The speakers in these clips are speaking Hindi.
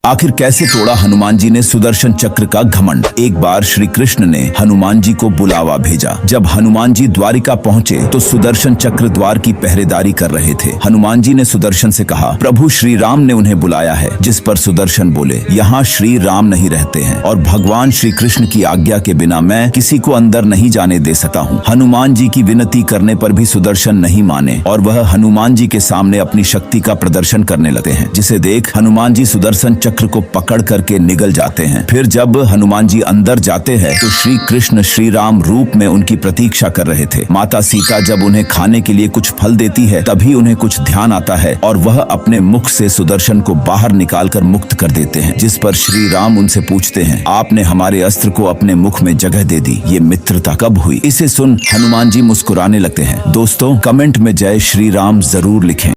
आखिर कैसे तोड़ा हनुमान जी ने सुदर्शन चक्र का घमंड। एक बार श्री कृष्ण ने हनुमान जी को बुलावा भेजा। जब हनुमान जी द्वारिका पहुँचे तो सुदर्शन चक्र द्वार की पहरेदारी कर रहे थे। हनुमान जी ने सुदर्शन से कहा, प्रभु श्री राम ने उन्हें बुलाया है। जिस पर सुदर्शन बोले, यहाँ श्री राम नहीं रहते हैं और भगवान श्री कृष्ण की आज्ञा के बिना मैं किसी को अंदर नहीं जाने दे सकता हूँ। हनुमान जी की विनती करने पर भी सुदर्शन नहीं माने और वह हनुमान जी के सामने अपनी शक्ति का प्रदर्शन करने लगते हैं, जिसे देख हनुमान जी सुदर्शन चक्र को पकड़ करके निगल जाते हैं। फिर जब हनुमान जी अंदर जाते हैं तो श्री कृष्ण श्री राम रूप में उनकी प्रतीक्षा कर रहे थे। माता सीता जब उन्हें खाने के लिए कुछ फल देती है तभी उन्हें कुछ ध्यान आता है और वह अपने मुख से सुदर्शन को बाहर निकालकर मुक्त कर देते हैं। जिस पर श्री राम उनसे पूछते हैं, आपने हमारे अस्त्र को अपने मुख में जगह दे दी, ये मित्रता कब हुई? इसे सुन हनुमान जी मुस्कुराने लगते हैं। दोस्तों, कमेंट में जय श्री राम जरूर लिखें।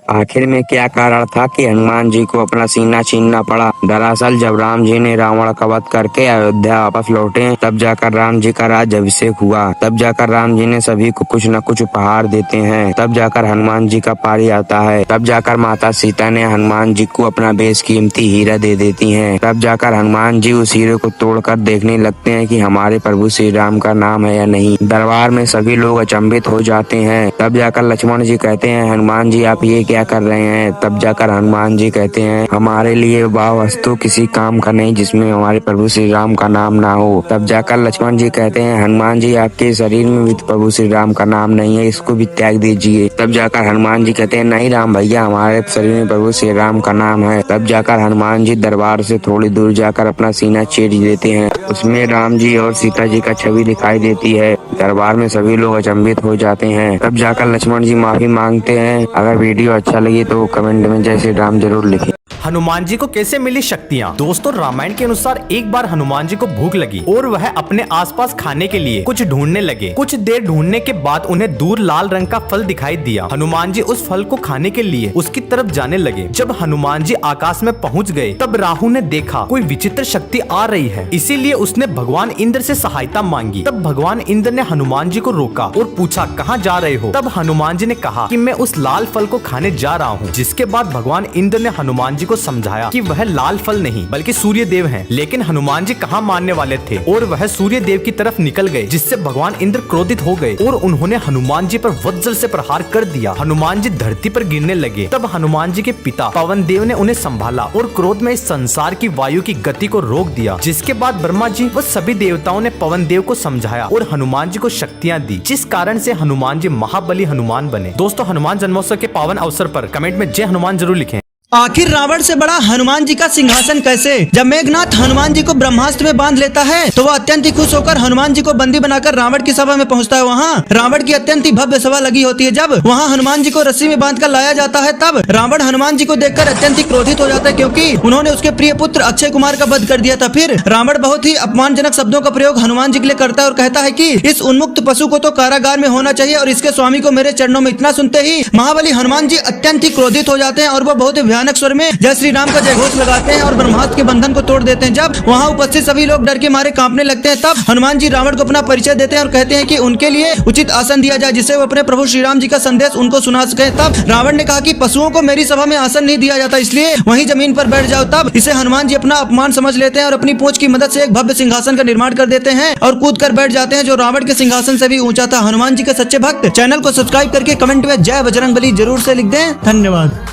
आखिर में क्या कारण था कि हनुमान जी को अपना सीना छीनना पड़ा? दरअसल जब राम जी ने रावण का वध करके अयोध्या वापस लौटे तब जाकर राम जी का राज्याभिषेक हुआ। तब जाकर राम जी ने सभी को कुछ न कुछ उपहार देते हैं। तब जाकर हनुमान जी का पारी आता है। तब जाकर माता सीता ने हनुमान जी को अपना बेशकीमती हीरा दे देती है। तब जाकर हनुमान जी उस हीरे को तोड़कर देखने लगते हैं कि हमारे प्रभु श्री राम का नाम है या नहीं। दरबार में सभी लोग अचंभित हो जाते हैं। तब जाकर लक्ष्मण जी कहते हैं, हनुमान जी आप ये क्या कर रहे हैं? तब जाकर हनुमान जी कहते हैं, हमारे लिए वह वस्तु किसी काम का नहीं जिसमें हमारे प्रभु श्री राम का नाम ना हो। तब जाकर लक्ष्मण जी कहते हैं, हनुमान जी आपके शरीर में भी प्रभु श्री राम का नाम नहीं है, इसको भी त्याग दीजिए। तब जाकर हनुमान जी कहते हैं, नहीं राम भैया, हमारे शरीर में प्रभु श्री राम का नाम है। तब जाकर हनुमान जी दरबार से थोड़ी दूर जाकर अपना सीना चीर देते हैं। उसमें राम जी और सीता जी का छवि दिखाई देती है। दरबार में सभी लोग अचंभित हो जाते हैं। तब जाकर लक्ष्मण जी माफी मांगते हैं। अगर वीडियो अच्छा लगी तो कमेंट में जय श्री राम जरूर लिखें। हनुमान जी को कैसे मिली शक्तियाँ? दोस्तों, रामायण के अनुसार एक बार हनुमान जी को भूख लगी और वह अपने आसपास खाने के लिए कुछ ढूंढने लगे। कुछ देर ढूंढने के बाद उन्हें दूर लाल रंग का फल दिखाई दिया। हनुमान जी उस फल को खाने के लिए उसकी तरफ जाने लगे। जब हनुमान जी आकाश में पहुंच गए तब राहु ने देखा कोई विचित्र शक्ति आ रही है, इसीलिए उसने भगवान इंद्र से सहायता मांगी। तब भगवान इंद्र ने हनुमान जी को रोका और पूछा, कहाँ जा रहे हो? तब हनुमान जी ने कहा कि मैं उस लाल फल को खाने जा रहा हूँ। जिसके बाद भगवान इंद्र ने हनुमान जी को समझाया कि वह लाल फल नहीं बल्कि सूर्य देव हैं। लेकिन हनुमान जी कहाँ मानने वाले थे और वह सूर्य देव की तरफ निकल गए, जिससे भगवान इंद्र क्रोधित हो गए और उन्होंने हनुमान जी पर वज्र से प्रहार कर दिया। हनुमान जी धरती पर गिरने लगे। तब हनुमान जी के पिता पवन देव ने उन्हें संभाला और क्रोध में इस संसार की वायु की गति को रोक दिया। जिसके बाद ब्रह्मा जी व सभी देवताओं ने पवन देव को समझाया और हनुमान जी को शक्तियाँ दी, जिस कारण से हनुमान जी महाबली हनुमान बने। दोस्तों, हनुमान जन्मोत्सव के पावन अवसर पर कमेंट में जय हनुमान जरूर लिखें। आखिर रावण से बड़ा हनुमान जी का सिंहासन कैसे? जब मेघनाथ हनुमान जी को ब्रह्मास्त्र में बांध लेता है तो वह अत्यंत ही खुश होकर हनुमान जी को बंदी बनाकर रावण की सभा में पहुंचता है। वहाँ रावण की अत्यंत ही भव्य सभा लगी होती है। जब वहाँ हनुमान जी को रस्सी में बांधकर लाया जाता है तब रावण हनुमान जी को देखकर अत्यंत ही क्रोधित हो जाता है, क्योंकि उन्होंने उसके प्रिय पुत्र अक्षय कुमार का वध कर दिया था। फिर रावण बहुत ही अपमानजनक शब्दों का प्रयोग हनुमान जी के लिए करता है और कहता है कि इस उन्मुक्त पशु को तो कारागार में होना चाहिए और इसके स्वामी को मेरे चरणों में। इतना सुनते ही महाबली हनुमान जी अत्यंत ही क्रोधित हो जाते हैं और वह बहुत ही भयानक स्वर में जय श्री राम का जयघोष लगाते हैं और ब्रह्मास्त्र के बंधन को तोड़ देते हैं। जब वहाँ उपस्थित सभी लोग डर के मारे कांपने लगते हैं तब हनुमान जी रावण को अपना परिचय देते हैं और कहते हैं कि उनके लिए उचित आसन दिया जाए, जिससे वो अपने प्रभु श्री राम जी का संदेश उनको सुना सके। तब रावण ने कहा कि पशुओं को मेरी सभा में आसन नहीं दिया जाता, इसलिए वहीं जमीन पर बैठ जाओ। तब इसे हनुमान जी अपना अपमान समझ लेते हैं और अपनी पूंछ की मदद से एक भव्य सिंहासन का निर्माण कर देते हैं और कूद कर बैठ जाते हैं, जो रावण के सिंहासन से भी ऊंचा था। हनुमान जी के सच्चे भक्त चैनल को सब्सक्राइब करके कमेंट में जय बजरंगबली जरूर से लिख दें। धन्यवाद।